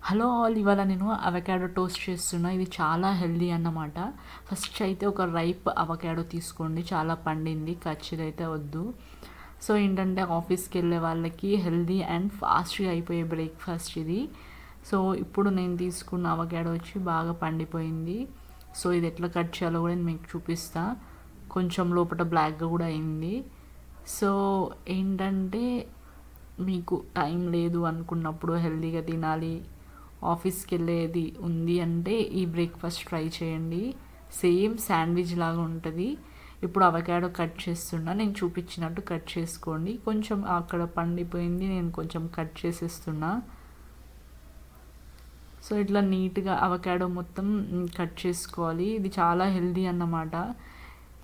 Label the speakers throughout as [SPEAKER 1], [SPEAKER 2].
[SPEAKER 1] Hello all, ఇవాళ నేను avocado toast చేస్తున్నా. ఇది చాలా హెల్దీ అన్నమాట. ఫస్ట్ అయితే ఒక రైప్ అవకాడో తీసుకోండి, చాలా పండింది, కచ్చిదైతే వద్దు. సో ఏంటంటే ఆఫీస్కి వెళ్ళే వాళ్ళకి హెల్దీ అండ్ ఫాస్ట్గా అయిపోయే బ్రేక్ఫాస్ట్ ఇది. సో ఇప్పుడు నేను తీసుకున్న అవకాడో వచ్చి బాగా పండిపోయింది. సో ఇది ఎట్లా కట్ చేయాలో కూడా నేను మీకు చూపిస్తా. కొంచెం లోపల బ్లాక్గా కూడా అయింది. సో ఏంటంటే మీకు టైం లేదు అనుకున్నప్పుడు, హెల్తీగా తినాలి, ఆఫీస్కి వెళ్ళేది ఉంది అంటే ఈ బ్రేక్ఫాస్ట్ ట్రై చేయండి. సేమ్ శాండ్విచ్ లాగా ఉంటుంది. ఇప్పుడు అవకాడో కట్ చేస్తున్నా, నేను చూపించినట్టు కట్ చేసుకోండి. కొంచెం అక్కడ పండిపోయింది, నేను కొంచెం కట్ చేసేస్తున్నా. సో ఇట్లా నీట్గా అవకాడో మొత్తం కట్ చేసుకోవాలి. ఇది చాలా హెల్దీ అన్నమాట.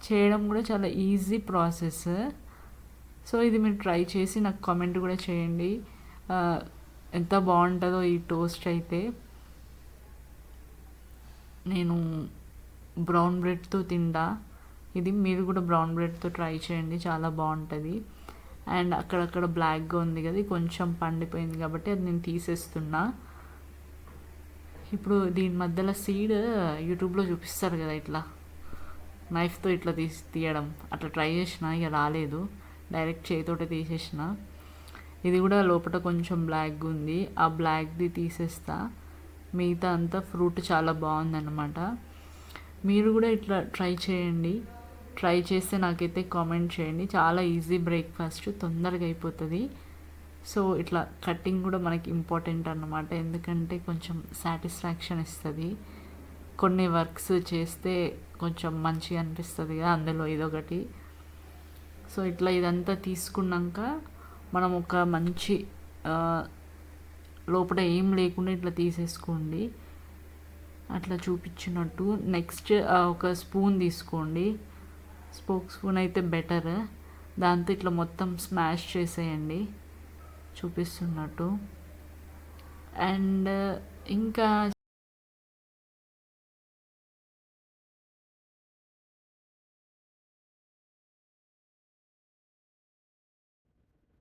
[SPEAKER 1] చేయడం కూడా చాలా ఈజీ ప్రాసెస్. సో ఇది మీరు ట్రై చేసి నాకు కామెంట్ కూడా చేయండి. ఎంత బాగుంటుందో ఈ టోస్ట్ అయితే. నేను బ్రౌన్ బ్రెడ్తో తింటా. ఇది మీరు కూడా బ్రౌన్ బ్రెడ్తో ట్రై చేయండి, చాలా బాగుంటుంది. అండ్ అక్కడక్కడ బ్లాక్గా ఉంది కదా, కొంచెం పండిపోయింది కాబట్టి అది నేను తీసేస్తున్నా. ఇప్పుడు దీని మధ్యలో సీడ్ యూట్యూబ్లో చూపిస్తారు కదా, ఇట్లా నైఫ్తో ఇట్లా తీయడం, అట్లా ట్రై చేసిన, ఇక రాలేదు, డైరెక్ట్ చేతితోటే తీసేసిన. ఇది కూడా లోపల కొంచెం బ్లాక్ ఉంది, ఆ బ్లాక్ది తీసేస్తా. మిగతా అంతా ఫ్రూట్ చాలా బాగుందన్నమాట. మీరు కూడా ఇట్లా ట్రై చేయండి. ట్రై చేస్తే నాకైతే కామెంట్ చేయండి. చాలా ఈజీ బ్రేక్ఫాస్ట్, తొందరగా అయిపోతుంది. సో ఇట్లా కటింగ్ కూడా మనకి ఇంపార్టెంట్ అన్నమాట, ఎందుకంటే కొంచెం సాటిస్ఫాక్షన్ ఇస్తుంది. కొన్ని వర్క్స్ చేస్తే కొంచెం మంచిగా అనిపిస్తుంది కదా, అందులో ఇదొకటి. సో ఇట్లా ఇదంతా తీసుకున్నాక మనం ఒక మంచి లోపల ఏం లేకుండా ఇట్లా తీసేసుకోండి, అట్లా చూపించినట్టు. నెక్స్ట్ ఒక స్పూన్ తీసుకోండి, స్పోక్ స్పూన్ అయితే బెటర్. దాంతో ఇట్లా మొత్తం స్మాష్ చేసేయండి చూపిస్తున్నట్టు. అండ్ ఇంకా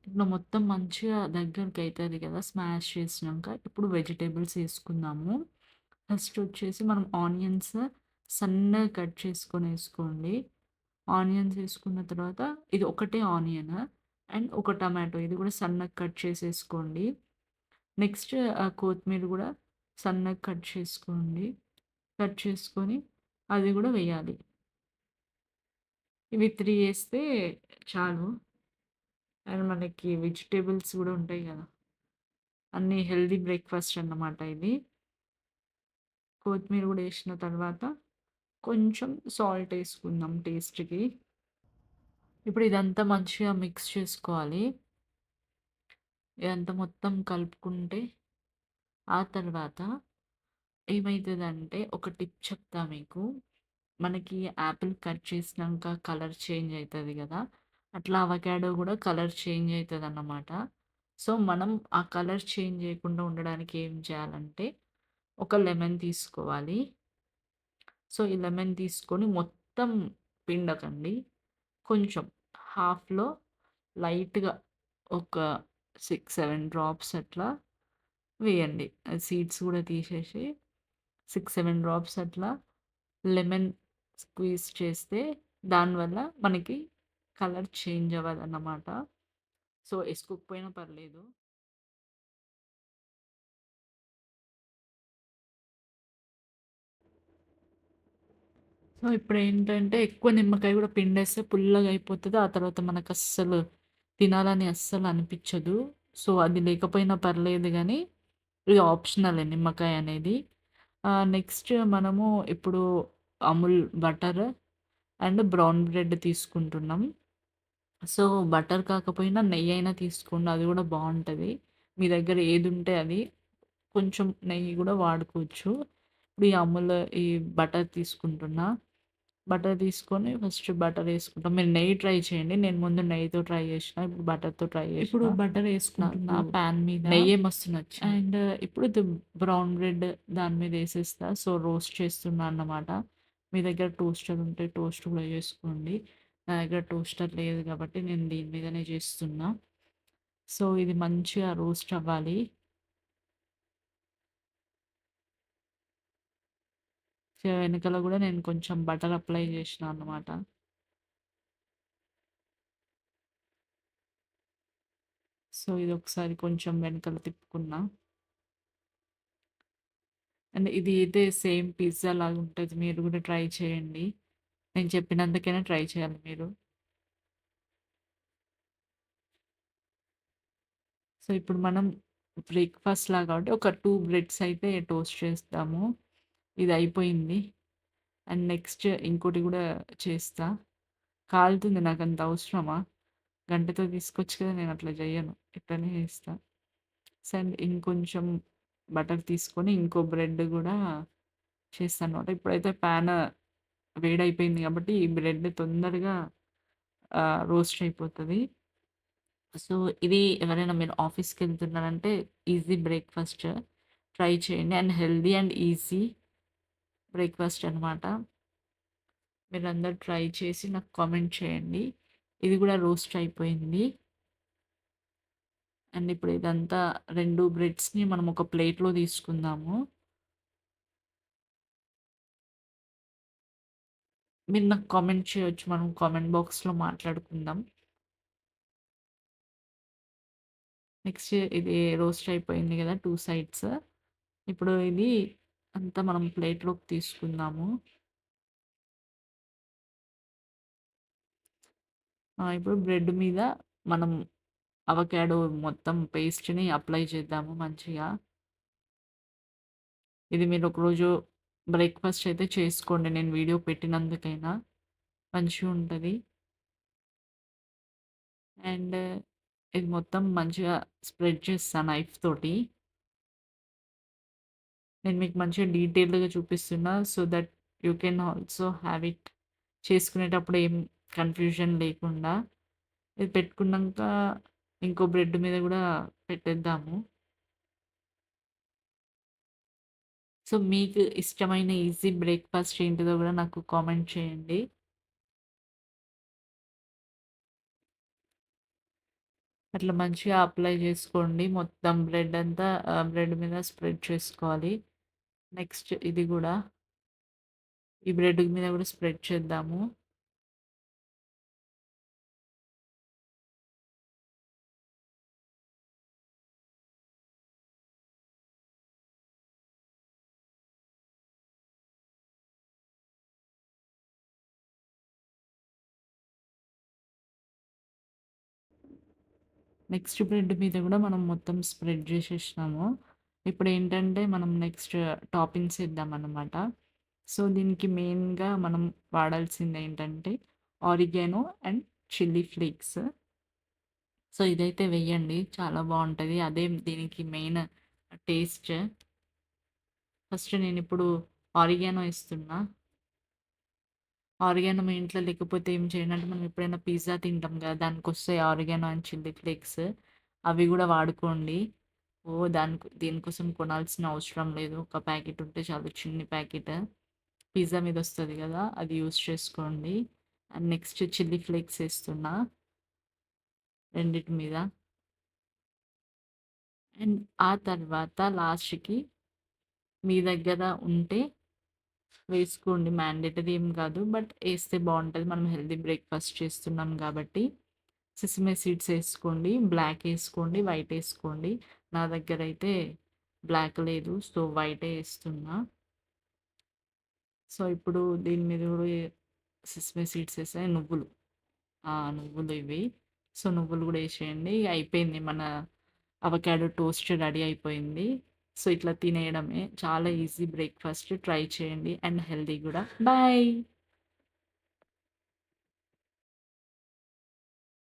[SPEAKER 1] ఇట్లా మొత్తం మంచిగా దగ్గరికి అవుతుంది కదా స్మాష్ చేసినాక. ఇప్పుడు వెజిటేబుల్స్ వేసుకుందాము. ఫస్ట్ వచ్చేసి మనం ఆనియన్స్ సన్నగా కట్ చేసుకొని వేసుకోండి. ఆనియన్స్ వేసుకున్న తర్వాత ఇది ఒకటే ఆనియన్ అండ్ ఒక టమాటో, ఇది కూడా సన్నగా కట్ చేసేసుకోండి. నెక్స్ట్ కొత్తిమీర కూడా సన్నగా కట్ చేసుకోండి. కట్ చేసుకొని అది కూడా వేయాలి. ఇవి 3 వేస్తే చాలు. అండ్ మనకి వెజిటేబుల్స్ కూడా ఉంటాయి కదా, అన్నీ హెల్దీ బ్రేక్ఫాస్ట్ అన్నమాట ఇది. కొత్తిమీర కూడా వేసిన తర్వాత కొంచెం సాల్ట్ వేసుకుందాం టేస్ట్కి. ఇప్పుడు ఇదంతా మంచిగా మిక్స్ చేసుకోవాలి. ఇదంతా మొత్తం కలుపుకుంటే ఆ తర్వాత ఏమవుతుందంటే, ఒక టిప్ చెప్తా మీకు. మనకి యాపిల్ కట్ చేసినాక కలర్ చేంజ్ అవుతుంది కదా, అట్లా అవకాడో కూడా కలర్ చేంజ్ అవుతుంది అన్నమాట. సో మనం ఆ కలర్ చేంజ్ చేయకుండా ఉండడానికి ఏం చేయాలంటే, ఒక లెమన్ తీసుకోవాలి. సో ఈ లెమన్ తీసుకొని మొత్తం పిండకండి, కొంచెం హాఫ్లో లైట్గా ఒక 6-7 డ్రాప్స్ అట్లా వేయండి. సీడ్స్ కూడా తీసేసి 6-7 డ్రాప్స్ అట్లా లెమన్ స్క్వీజ్ చేస్తే దానివల్ల మనకి కలర్ చేంజ్ అవ్వదన్నమాట. సో వేసుకోకపోయినా పర్లేదు. సో ఇప్పుడేంటంటే ఎక్కువ నిమ్మకాయ కూడా పిండేస్తే పుల్లగా అయిపోతది. ఆ తర్వాత మనకస్సలు తినాలని అస్సలు అనిపిచ్చదు. సో అది లేకపోయినా పర్లేదు గానీ, ఇది ఆప్షనలే నిమ్మకాయ అనేది. నెక్స్ట్ మనము ఇప్పుడు Amul butter and brown bread తీసుకుంటున్నాం. సో బటర్ కాకపోయినా నెయ్యయినా తీసుకోండి, అది గూడా బావుంటది. మీ దగ్గర ఏదుంటే అది. కొంచెం నెయ్యి గూడా వాడుకోవచ్చు. ఇప్పుడు ఈ అమూల్ ఈ బటర్ తీసుకుంటున్నా. బటర్ తీసుకొని ఫస్ట్ బటర్ ఏసుకుంటాం. మీరు నెయ్యి ట్రై చేయండి. నేను ముందు నెయ్యితో ట్రై చేషినా. ఇప్పుడు బటర్‌తో ట్రై చేషినా. ఇప్పుడు బటర్ ఏసుకుంటున్నా పాన్ మీద. నెయ్యే మస్తు నచ్చింది. అండ్ ఇప్పుడు బ్రౌన్ బ్రెడ్ దాని మీద ఏసేస్తా. సో రోస్ట్ చేస్తున్నా అన్నమాట. మీ దగ్గర టోస్టర్ ఉంటే టోస్ట్ కూడా చేసుకోండి. నా దగ్గర టోస్టర్ లేదు కాబట్టి నేను దీని మీదనే చేస్తున్నా. సో ఇది మంచిగా రోస్ట్ అవ్వాలి. సో, వెనకాల గూడా నేను కొంచెం బటర్ అప్లై జేషినా అన్నమాట. సో, ఇదొకసారి కొంచెం వెనకాల తిప్పుకున్నా. అండ్ ఇది అయితే సేమ్ పిజ్జా లాగుంటది. మీరు గూడా ట్రై చేయండి. నేను చెప్పినందుకైనా ట్రై చేయాలి మీరు. సో, ఇప్పుడు మనం బ్రేక్‌ఫాస్ట్ కాబట్టి ఒక 2 బ్రెడ్స్ అయితే టోస్ట్ చేస్తాము. ఇదయిపోయింది. అండ్ నెక్స్ట్ ఇంకోటి గూడా చేస్తా. కాలుతుంది నాకంత అవసరమా? గంటెతో తీసుకోవచ్చు కదా! నేనట్లా జెయ్యను. ఇట్లనే చేస్తా. అండ్ ఇంకొంచెం బటర్ తీసుకొని ఇంకో బ్రెడ్ గూడా చేస్తానన్నమాట. ఇప్పుడైతే పాన్ వేడయిపోయింది గాబట్టి ఈ బ్రెడ్ తొందరగా రోస్ట్ అయిపోతది. సో, ఇది ఎవరైనా మీరు ఆఫీస్‌కెళ్తున్నారంటే ఈజీ బ్రేక్‌ఫాస్ట్ ట్రై చేయండి. And healthy and easy breakfast అనమాట. మీరందరూ ట్రై చేసి నాకు కామెంట్ చేయండి. ఇది గూడా రోస్ట్ అయిపోయింది. అండ్ ఇప్పుడు ఇదంతా 2 బ్రెడ్స్‌ని మనం ఒక ప్లేట్‌లో తీసుకుందాము. మీరు నాకు కామెంట్ చేయొచ్చు. మనం కామెంట్ బాక్స్‌లో మాట్లాడుకుందాం. నెక్స్ట్ ఇది రోస్ట్ అయిపోయింది గదా! 2 సైడ్స్. ఇప్పుడు ఇది అంతా మనం ప్లేట్‌లోకి తీసుకుందాము. ఇప్పుడు బ్రెడ్ మీద మనం అవకాడో మొత్తం పేస్ట్‌ని అప్లై చేద్దాము మంచిగా. ఇది మీరు ఒకరోజు బ్రేక్‌ఫాస్ట్ అయితే చేసుకోండి. నేను వీడియో పెట్టినందుకైనా మంచిగుంటది. అండ్ ఇది మొత్తం మంచిగా స్ప్రెడ్ చేస్తా నైఫ్ తోటి. నేను మీకు మంచిగా డీటెయిల్డ్‌గా చూపిస్తున్నా. So that you can also have it. చేసుకునేటప్పుడు ఏం కన్‌ఫ్యూజన్ లేకుండా. ఇది పెట్టుకున్నంక ఇంకో బ్రెడ్ మీద గూడా పెట్టేద్దాము. సో, మీకు ఇష్టమైన ఈజీ బ్రేక్‌ఫాస్ట్ ఏంటిదో గూడా నాకు కామెంట్ చేయండి. అట్లా మంచిగా అప్లై జేసుకోండి. మొత్తం బ్రెడ్ అంతా బ్రెడ్ మీద స్ప్రెడ్ చేసుకోవాలి. నెక్స్ట్ ఇది గూడా ఈ బ్రెడ్ మీద గూడా స్ప్రెడ్ చేద్దాము. నెక్స్ట్ బ్రెడ్ మీద గూడా మనం మొత్తం స్ప్రెడ్ జేసేసినాము. ఇప్పుడేంటంటే మనం నెక్స్ట్ టాపింగ్స్ ఏద్దామనమాట. సో, దీనికి మెయిన్‌గా మనం వాడాల్సిందేంటంటే oregano and chilli flakes. So, ఇదైతే వెయ్యండి. చాలా బావుంటది. అదే దీనికి మెయిన్ టేస్ట్. ఫస్ట్ నేనిప్పుడు ఆరిగానో ఏస్తున్నా. ఆరిగానో మీ ఇంట్లో లేకపోతే ఏం చేయండి అంటే మనం ఎప్పుడైనా పిజ్జా తింటాం గదా! దానికొస్తాయి ఆరిగానో అండ్ చిల్లీ ఫ్లేక్స్. అవి గూడా వాడుకోండి. దీనికోసం కొనాల్సిన అవసరం లేదు. ఒక ప్యాకెట్ ఉంటే చాలు చిన్ని ప్యాకెట్. పిజ్జా మీదొస్తది గదా! అది యూజ్ చేసుకోండి. అండ్ నెక్స్ట్ చిల్లీ ఫ్లేక్స్ ఏస్తున్నా రెండిటి మీద. అండ్ ఆ తర్వాత లాస్ట్‌కి మీ దగ్గర ఉంటే వేసుకోండి. మ్యాండేటరీ ఏం కాదు. బట్ ఏస్తే బావుంటది. మనం హెల్తీ బ్రేక్‌ఫాస్ట్ చేస్తున్నాం గాబట్టి. సెసమే సీడ్స్ ఏసుకోండి. బ్లాక్ ఏసుకోండి. వైట్ ఏసుకోండి. నా దగ్గరైతే బ్లాక్ లేదు. సో, వైటే ఏస్తున్నా. సో, ఇప్పుడు దీని మీద గూడా సెసమే సీడ్స్ ఏసా నువ్వులు. నువ్వులు ఇవి. సో, నువ్వులు గూడా ఏసేయండి. ఇగ అయిపోయింది మన అవకాడో టోస్ట్ రెడీ అయిపోయింది. సో, ఇట్లా తినేయడమే. చాలా ఈజీ బ్రేక్‌ఫాస్ట్ ట్రై చేయండి. అండ్ హెల్తీ గూడా. బాయ్.